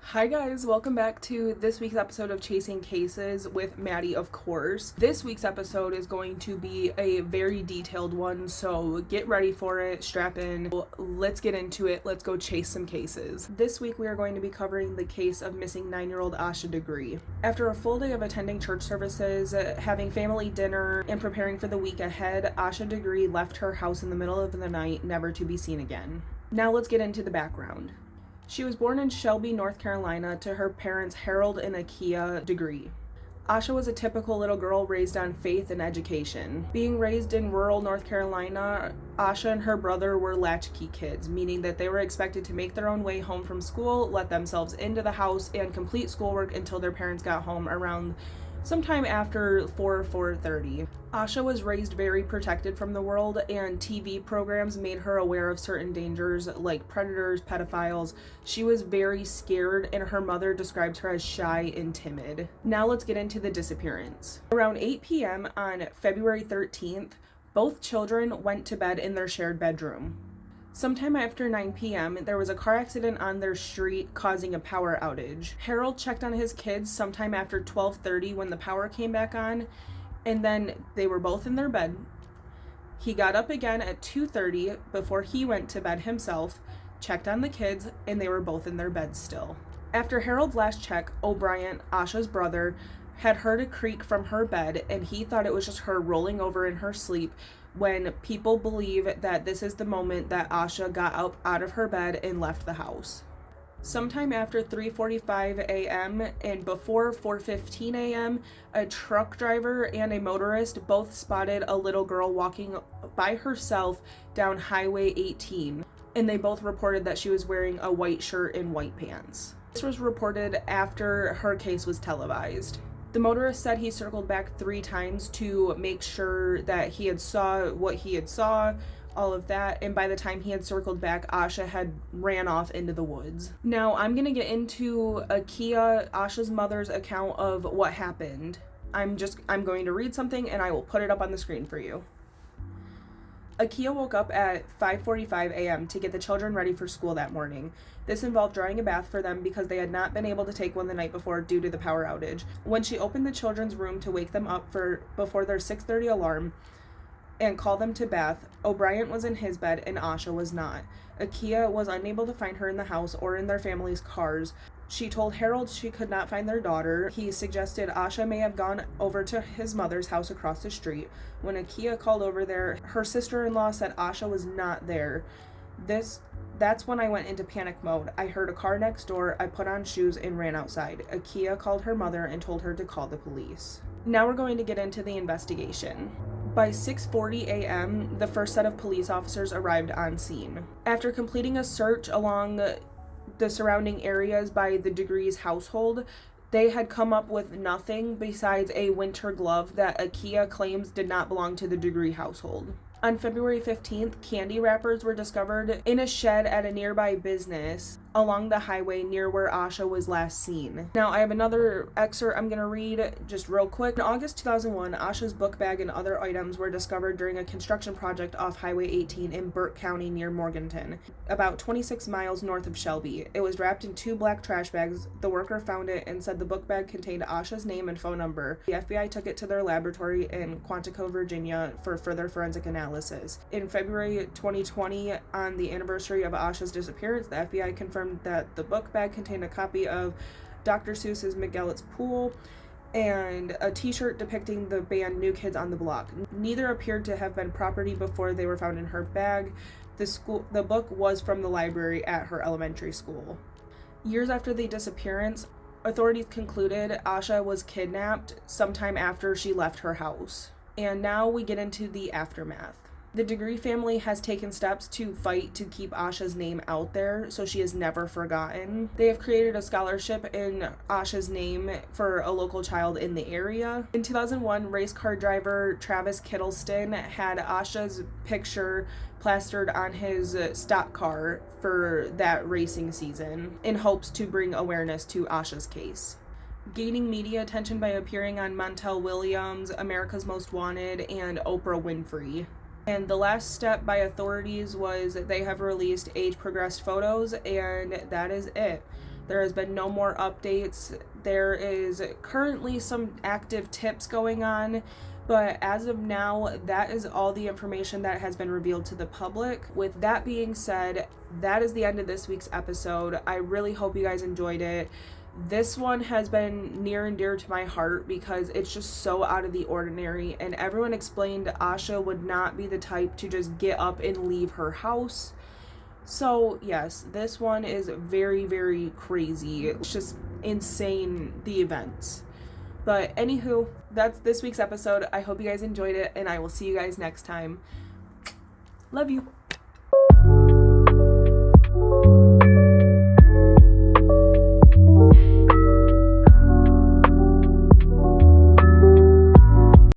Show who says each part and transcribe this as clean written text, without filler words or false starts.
Speaker 1: Hi guys, welcome back to this week's episode of Chasing Cases with Maddie, of course. This week's episode is going to be a very detailed one, so get ready for it, strap in, let's get into it, let's go chase some cases. This week we are going to be covering the case of missing 9-year-old Asha Degree. After a full day of attending church services, having family dinner, and preparing for the week ahead, Asha Degree left her house in the middle of the night, never to be seen again. Now let's get into the background. She was born in Shelby, North Carolina, to her parents Harold and Akia Degree. Asha was a typical little girl raised on faith and education. Being raised in rural North Carolina, Asha and her brother were latchkey kids, meaning that they were expected to make their own way home from school, let themselves into the house, and complete schoolwork until their parents got home around sometime after 4:30. Asha was raised very protected from the world, and TV programs made her aware of certain dangers like predators, pedophiles. She was very scared, and her mother described her as shy and timid. Now let's get into the disappearance. Around 8 p.m. on February 13th, both children went to bed in their shared bedroom. Sometime after 9 p.m., there was a car accident on their street causing a power outage. Harold checked on his kids sometime after 12:30 when the power came back on, and then they were both in their bed. He got up again at 2:30 before he went to bed himself, checked on the kids, and they were both in their beds still. After Harold's last check, O'Brien, Asha's brother, had heard a creak from her bed, and he thought it was just her rolling over in her sleep, when people believe that this is the moment that Asha got up out of her bed and left the house. Sometime after 3:45 a.m. and before 4:15 a.m., a truck driver and a motorist both spotted a little girl walking by herself down Highway 18, and they both reported that she was wearing a white shirt and white pants. This was reported after her case was televised. The motorist said he circled back 3 times to make sure that he had saw what he had saw, all of that, and by the time he had circled back, Asha had ran off into the woods. Now, I'm going to get into Akia, Asha's mother's account of what happened. I'm going to read something and I will put it up on the screen for you. Akia woke up at 5:45 a.m. to get the children ready for school that morning. This involved drawing a bath for them because they had not been able to take one the night before due to the power outage. When she opened the children's room to wake them up before their 6:30 alarm and call them to bath, O'Brien was in his bed and Asha was not. Akia was unable to find her in the house or in their family's cars. She told Harold she could not find their daughter. He suggested Asha may have gone over to his mother's house across the street. When Akia called over there, her sister-in-law said Asha was not there. That's when I went into panic mode. I heard a car next door. I put on shoes and ran outside. Akia called her mother and told her to call the police. Now we're going to get into the investigation. By 6:40 a.m., the first set of police officers arrived on scene. After completing a search along the surrounding areas by the Degrees household, they had come up with nothing besides a winter glove that Akia claims did not belong to the Degree household. On February 15th, candy wrappers were discovered in a shed at a nearby business along the highway near where Asha was last seen. Now, I have another excerpt I'm going to read just real quick. In August 2001, Asha's book bag and other items were discovered during a construction project off Highway 18 in Burke County near Morganton, about 26 miles north of Shelby. It was wrapped in 2 black trash bags. The worker found it and said the book bag contained Asha's name and phone number. The FBI took it to their laboratory in Quantico, Virginia for further forensic analysis. In February 2020, on the anniversary of Asha's disappearance, the FBI confirmed that the book bag contained a copy of Dr. Seuss's McGillet's Pool and a t-shirt depicting the band New Kids on the Block. Neither appeared to have been property before they were found in her bag. The book was from the library at her elementary school. Years after the disappearance, authorities concluded Asha was kidnapped sometime after she left her house. And now we get into the aftermath. The Degree family has taken steps to fight to keep Asha's name out there so she is never forgotten. They have created a scholarship in Asha's name for a local child in the area. In 2001, race car driver Travis Kittleston had Asha's picture plastered on his stock car for that racing season in hopes to bring awareness to Asha's case. Gaining media attention by appearing on Montel Williams, America's Most Wanted, and Oprah Winfrey. And the last step by authorities was they have released age progressed photos, and that is it. There has been no more updates. There is currently some active tips going on, but as of now, that is all the information that has been revealed to the public. With that being said, that is the end of this week's episode. I really hope you guys enjoyed it. This one has been near and dear to my heart because it's just so out of the ordinary, and everyone explained Asha would not be the type to just get up and leave her house. So yes, this one is very, very crazy. It's just insane, the events. But anywho, that's this week's episode. I hope you guys enjoyed it, and I will see you guys next time. Love you.